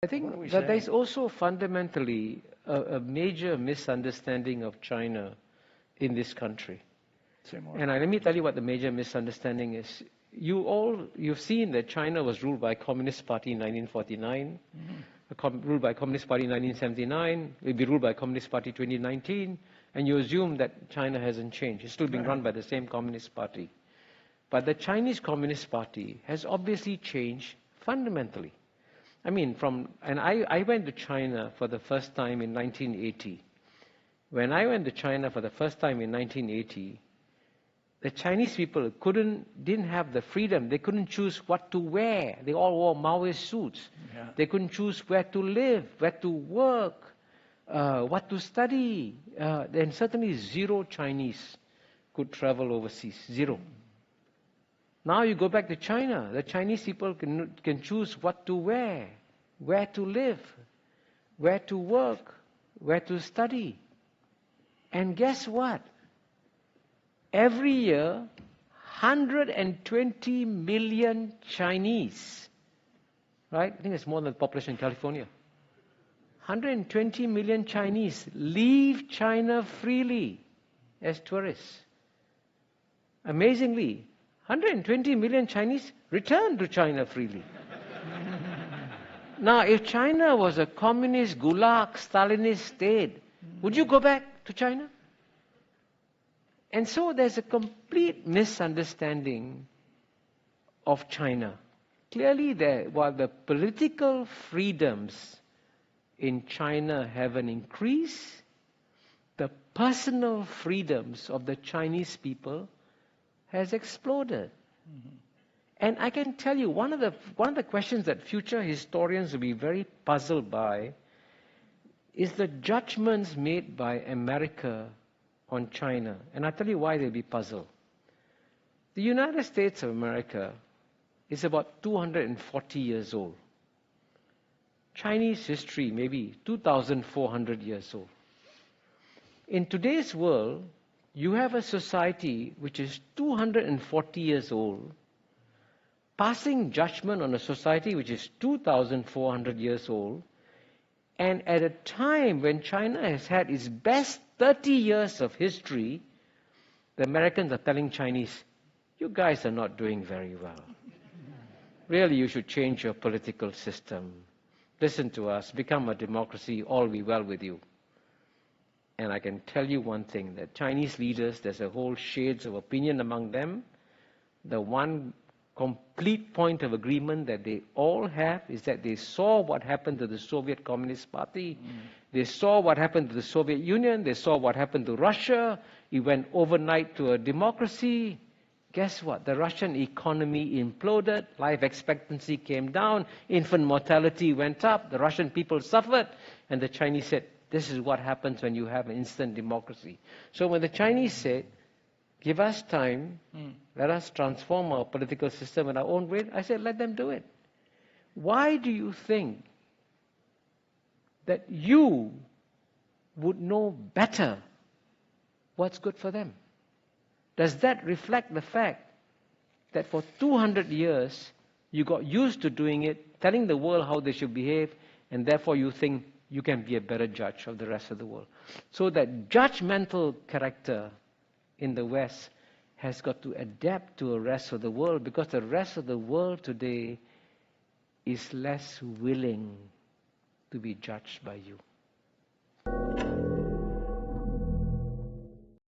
I think that there's also fundamentally a major misunderstanding of China in this country. And let me tell you what the major misunderstanding is. You've seen that China was ruled by Communist Party in 1949, ruled by Communist Party in 1979, will be ruled by Communist Party 2019, and you assume that China hasn't changed. It's still being run by the same Communist Party. But the Chinese Communist Party has obviously changed fundamentally. I mean, I went to China for the first time in 1980. When I went to China for the first time in 1980, the Chinese people didn't have the freedom. They couldn't choose what to wear. They all wore Maoist suits. Yeah. They couldn't choose where to live, where to work, what to study. And certainly zero Chinese could travel overseas. Zero. Now you go back to China. The Chinese people can choose what to wear, where to live, where to work, where to study. And guess what? Every year, 120 million Chinese, right? I think it's more than the population in California. 120 million Chinese leave China freely as tourists. Amazingly, 120 million Chinese return to China freely. Now, if China was a communist, gulag, Stalinist state, would you go back to China? And so there's a complete misunderstanding of China. Clearly, while the political freedoms in China haven't increased, the personal freedoms of the Chinese people has exploded. And I can tell you, one of the questions that future historians will be very puzzled by is the judgments made by America on China. And I'll tell you why they'll be puzzled. The United States of America is about 240 years old. Chinese history maybe 2,400 years old. In today's world, you have a society which is 240 years old, passing judgment on a society which is 2,400 years old, and at a time when China has had its best 30 years of history, the Americans are telling Chinese, you guys are not doing very well. Really, you should change your political system. Listen to us, become a democracy, all will be well with you. And I can tell you one thing, that Chinese leaders, there's a whole shades of opinion among them. The one complete point of agreement that they all have is that they saw what happened to the Soviet Communist Party. They saw what happened to the Soviet Union. They saw what happened to Russia. It went overnight to a democracy. Guess what? The Russian economy imploded. Life expectancy came down. Infant mortality went up. The Russian people suffered. And the Chinese said, this is what happens when you have an instant democracy. So when the Chinese said, give us time, let us transform our political system in our own way, I said, let them do it. Why do you think that you would know better what's good for them? Does that reflect the fact that for 200 years you got used to doing it, telling the world how they should behave, and therefore you think you can be a better judge of the rest of the world? So that judgmental character in the West has got to adapt to the rest of the world, because the rest of the world today is less willing to be judged by you.